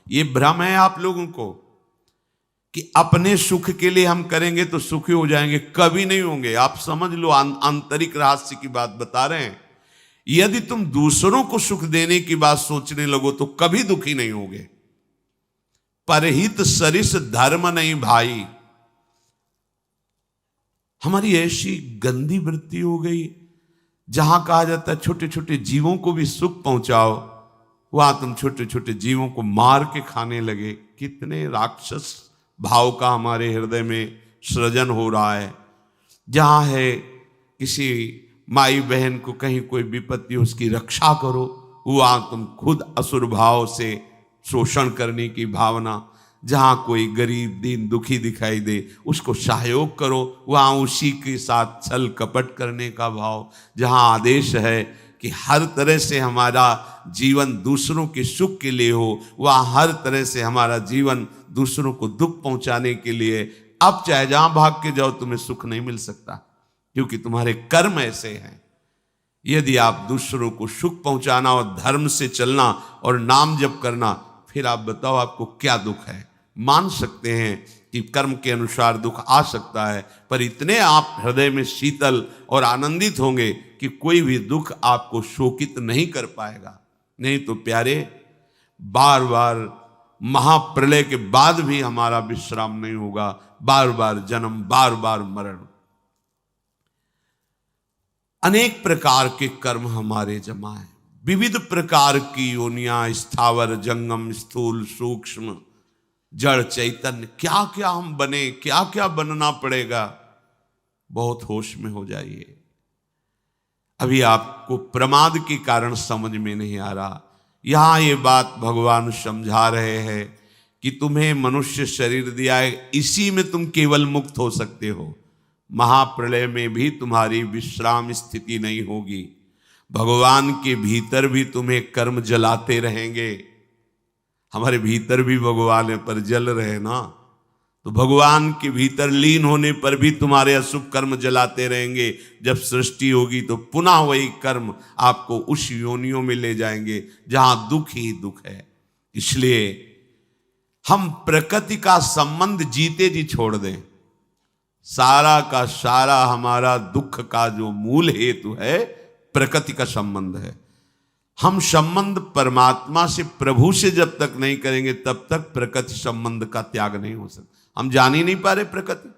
ये भ्रम है आप लोगों को कि अपने सुख के लिए हम करेंगे तो सुखी हो जाएंगे, कभी नहीं होंगे। आप समझ लो, आंतरिक रहस्य की बात बता रहे हैं। यदि तुम दूसरों को सुख देने की बात सोचने लगो तो कभी दुखी नहीं होगे। परहित सरिस धर्म नहीं भाई। हमारी ऐसी गंदी वृत्ति हो गई, जहां कहा जाता है छोटे छोटे जीवों को भी सुख पहुंचाओ, वहां तुम छोटे छोटे जीवों को मार के खाने लगे। कितने राक्षस भाव का हमारे हृदय में सृजन हो रहा है। जहां है किसी माई बहन को कहीं कोई विपत्ति, उसकी रक्षा करो, वहां तुम खुद असुर भाव से शोषण करने की भावना। जहां कोई गरीब दीन दुखी दिखाई दे उसको सहयोग करो, वहां उसी के साथ छल कपट करने का भाव। जहां आदेश है कि हर तरह से हमारा जीवन दूसरों के सुख के लिए हो, वहां हर तरह से हमारा जीवन दूसरों को दुख पहुंचाने के लिए। अब चाहे जहां भाग के जाओ तुम्हें सुख नहीं मिल सकता, क्योंकि तुम्हारे कर्म ऐसे हैं। यदि आप दूसरों को सुख पहुंचाना और धर्म से चलना और नाम जप करना, फिर आप बताओ आपको क्या दुख है। मान सकते हैं कि कर्म के अनुसार दुख आ सकता है, पर इतने आप हृदय में शीतल और आनंदित होंगे कि कोई भी दुख आपको शोकित नहीं कर पाएगा। नहीं तो प्यारे, बार बार महाप्रलय के बाद भी हमारा विश्राम नहीं होगा, बार बार जन्म, बार बार मरण। अनेक प्रकार के कर्म हमारे जमा है, विविध प्रकार की योनियां, स्थावर जंगम, स्थूल सूक्ष्म जड़ चैतन्य, क्या क्या हम बने, क्या क्या बनना पड़ेगा। बहुत होश में हो जाइए। अभी आपको प्रमाद के कारण समझ में नहीं आ रहा। यहां ये बात भगवान समझा रहे हैं कि तुम्हें मनुष्य शरीर दिया है, इसी में तुम केवल मुक्त हो सकते हो। महाप्रलय में भी तुम्हारी विश्राम स्थिति नहीं होगी। भगवान के भीतर भी तुम्हें कर्म जलाते रहेंगे। हमारे भीतर भी भगवान है, पर जल रहे ना, तो भगवान के भीतर लीन होने पर भी तुम्हारे अशुभ कर्म जलाते रहेंगे। जब सृष्टि होगी तो पुनः वही कर्म आपको उस योनियों में ले जाएंगे जहां दुख ही दुख है। इसलिए हम प्रकृति का संबंध जीते जी छोड़ दें। सारा का सारा हमारा दुख का जो मूल हेतु है प्रकृति का संबंध है। हम संबंध परमात्मा से, प्रभु से जब तक नहीं करेंगे तब तक प्रकृति संबंध का त्याग नहीं हो सकता। हम जान ही नहीं पा रहे प्रकृति।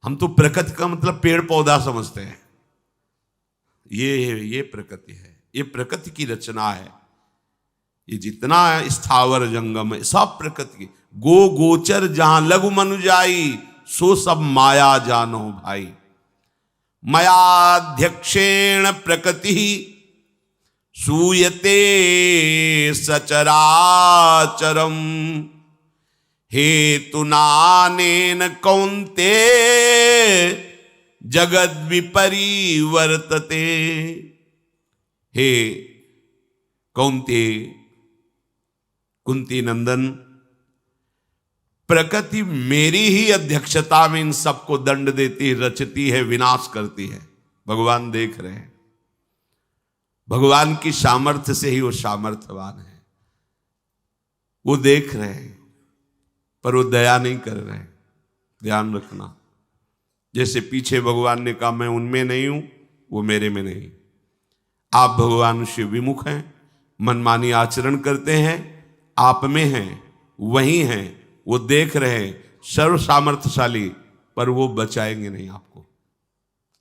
हम तो प्रकृति का मतलब पेड़ पौधा समझते हैं। ये प्रकृति है, ये प्रकृति की रचना है। ये जितना स्थावर जंगम है सब प्रकृति की। गो गोचर जहां लघु मनु जाई, सो सब माया जानो भाई। मयाध्यक्षेण प्रकृति सूयते सचराचरम। हेतुनानेन कौन्ते जगद विपरिवर्तते। हे कौन्ते, कुंती नंदन, प्रकृति मेरी ही अध्यक्षता में इन सबको दंड देती, रचती है, विनाश करती है। भगवान देख रहे हैं। भगवान की सामर्थ्य से ही वो सामर्थ्यवान है। वो देख रहे हैं, पर वो दया नहीं कर रहे हैं। ध्यान रखना। जैसे पीछे भगवान ने कहा मैं उनमें नहीं हूं, वो मेरे में नहीं। आप भगवान से विमुख हैं, मनमानी आचरण करते हैं, आप में हैं, वही हैं। वो देख रहे हैं, सर्व सामर्थ्यशाली, पर वो बचाएंगे नहीं आपको,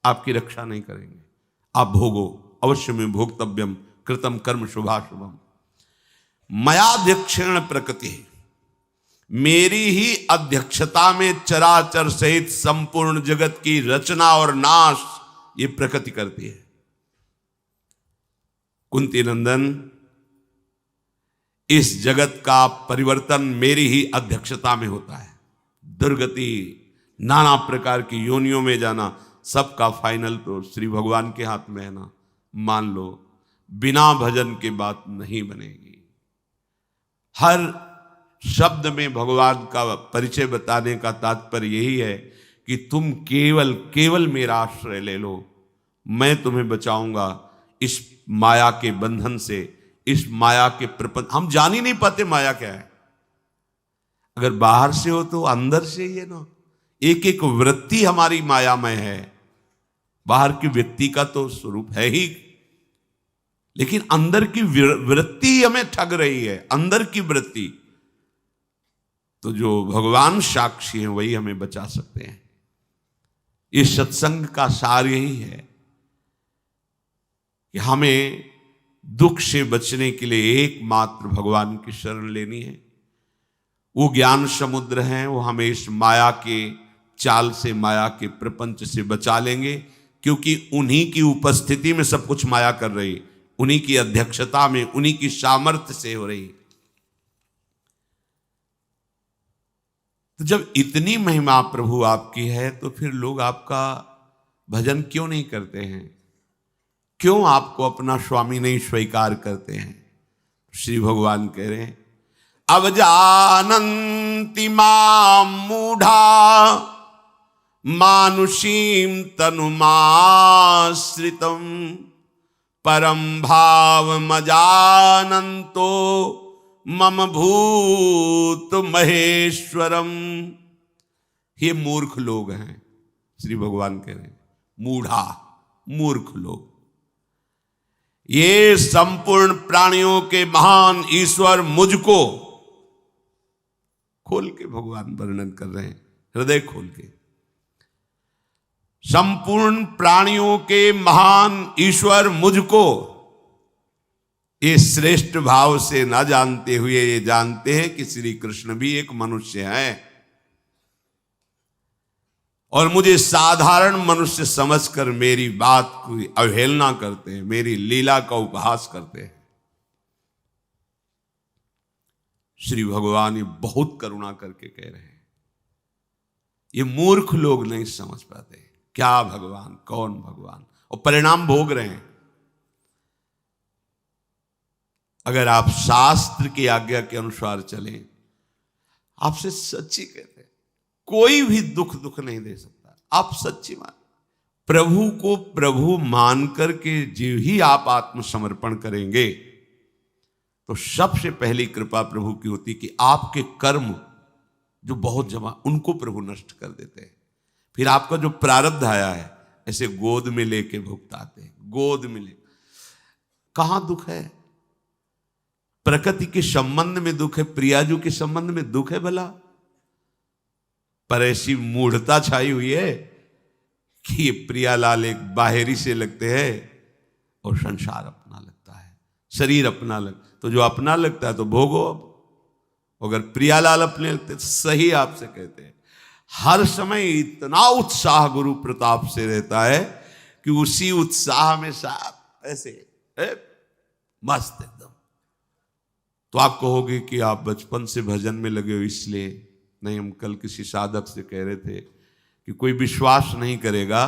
आपकी रक्षा नहीं करेंगे। आप भोगो, अवश्य में भोक्तव्यम कृतम कर्म शुभाशुभम। मयाध्यक्षेण प्रकृति, मेरी ही अध्यक्षता में चराचर सहित संपूर्ण जगत की रचना और नाश ये प्रकृति करती है। कुंती नंदन, इस जगत का परिवर्तन मेरी ही अध्यक्षता में होता है। दुर्गति, नाना प्रकार की योनियों में जाना, सबका फाइनल तो श्री भगवान के हाथ में है ना। मान लो, बिना भजन के बात नहीं बनेगी। हर शब्द में भगवान का परिचय बताने का तात्पर्य यही है कि तुम केवल केवल मेरा आश्रय ले लो, मैं तुम्हें बचाऊंगा इस माया के बंधन से, इस माया के प्रपंच हम जान ही नहीं पाते माया क्या है। अगर बाहर से हो तो अंदर से ही है ना। एक एक वृत्ति हमारी मायामय है। बाहर की व्यक्ति का तो स्वरूप है ही, लेकिन अंदर की वृत्ति हमें ठग रही है, अंदर की वृत्ति। तो जो भगवान साक्षी हैं वही हमें बचा सकते हैं। इस सत्संग का सार यही है कि हमें दुख से बचने के लिए एकमात्र भगवान की शरण लेनी है। वो ज्ञान समुद्र हैं, वो हमें इस माया के चाल से, माया के प्रपंच से बचा लेंगे, क्योंकि उन्हीं की उपस्थिति में सब कुछ माया कर रही, उन्हीं की अध्यक्षता में, उन्हीं की सामर्थ्य से हो रही। तो जब इतनी महिमा प्रभु आपकी है तो फिर लोग आपका भजन क्यों नहीं करते हैं? क्यों आपको अपना स्वामी नहीं स्वीकार करते हैं? श्री भगवान कह रहे हैं, अवजानन्ति मां मूढ़ा मानुषीं तनुमाश्रितं परम भावमजानन्तो मम भूत महेश्वरम। ये मूर्ख लोग हैं, श्री भगवान कह रहे हैं, मूढ़ा, मूर्ख लोग। ये संपूर्ण प्राणियों के महान ईश्वर मुझको, खोल के भगवान वर्णन कर रहे हैं, हृदय खोल के, संपूर्ण प्राणियों के महान ईश्वर मुझको ये श्रेष्ठ भाव से ना जानते हुए ये जानते हैं कि श्री कृष्ण भी एक मनुष्य है, और मुझे साधारण मनुष्य समझकर मेरी बात की अवहेलना करते हैं, मेरी लीला का उपहास करते हैं। श्री भगवान ये बहुत करुणा करके कह रहे हैं, ये मूर्ख लोग नहीं समझ पाते क्या भगवान, कौन भगवान, और परिणाम भोग रहे हैं। अगर आप शास्त्र की आज्ञा के अनुसार चलें, आपसे सच्ची कहते हैं, कोई भी दुख नहीं दे सकता। आप सच्ची मान, प्रभु को प्रभु मान करके जो ही आप आत्मसमर्पण करेंगे तो सबसे पहली कृपा प्रभु की होती कि आपके कर्म जो बहुत जमा, उनको प्रभु नष्ट कर देते हैं। फिर आपका जो प्रारब्ध आया है ऐसे गोद में लेके भुगताते हैं, गोद में ले। कहां दुख है? प्रकृति के संबंध में दुख है, प्रियाजू के संबंध में दुख है भला? पर ऐसी मूढ़ता छाई हुई है कि ये प्रियालाल एक बाहरी से लगते हैं और संसार अपना लगता है, शरीर अपना तो जो अपना लगता है तो भोगो। अब अगर प्रियालाल अपने लगते, सही आपसे कहते हैं, हर समय इतना उत्साह गुरु प्रताप से रहता है कि उसी उत्साह में साथ ऐसे मस्त एकदम। तो आप कहोगे कि आप बचपन से भजन में लगे हो इसलिए नहीं। हम कल किसी साधक से कह रहे थे कि कोई विश्वास नहीं करेगा,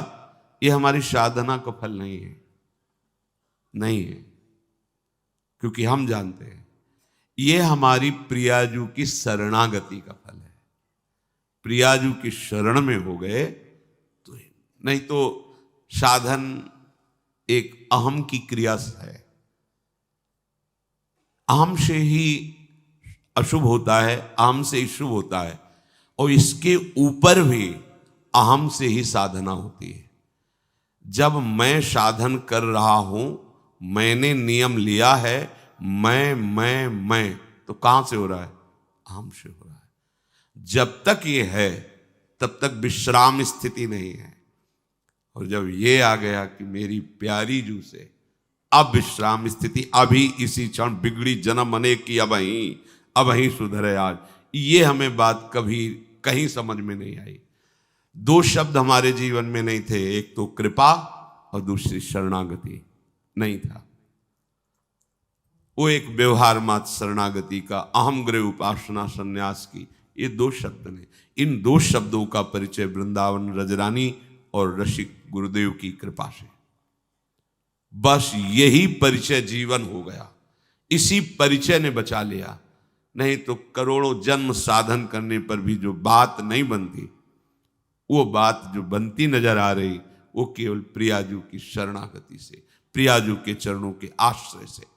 ये हमारी साधना का फल नहीं है, नहीं है, क्योंकि हम जानते हैं ये हमारी प्रियाजू की शरणागति का फल है। प्रियाजू की शरण में हो गए तो, नहीं तो साधन एक अहम की क्रिया है। अहम से ही अशुभ होता है, अहम से ही शुभ होता है, और इसके ऊपर भी अहम से ही साधना होती है। जब मैं साधन कर रहा हूं, मैंने नियम लिया है, मैं, तो कहां से हो रहा है? अहम से हो रहा है। जब तक ये है तब तक विश्राम स्थिति नहीं है, और जब ये आ गया कि मेरी प्यारी जू से अब विश्राम स्थिति, अभी इसी क्षण बिगड़ी जन्म अनेक की, अब ही सुधरे आज, ये हमें बात कभी कहीं समझ में नहीं आई। दो शब्द हमारे जीवन में नहीं थे, एक तो कृपा और दूसरी शरणागति नहीं था। वो एक व्यवहार मात्र शरणागति का, अहम गृह उपासना संन्यास की, ये दो शब्द ने। इन दो शब्दों का परिचय वृंदावन रजरानी और रसिक गुरुदेव की कृपा से, बस यही परिचय जीवन हो गया। इसी परिचय ने बचा लिया। नहीं तो करोड़ों जन्म साधन करने पर भी जो बात नहीं बनती, वो बात जो बनती नजर आ रही, वो केवल प्रियाजू की शरणागति से, प्रियाजू के चरणों के आश्रय से।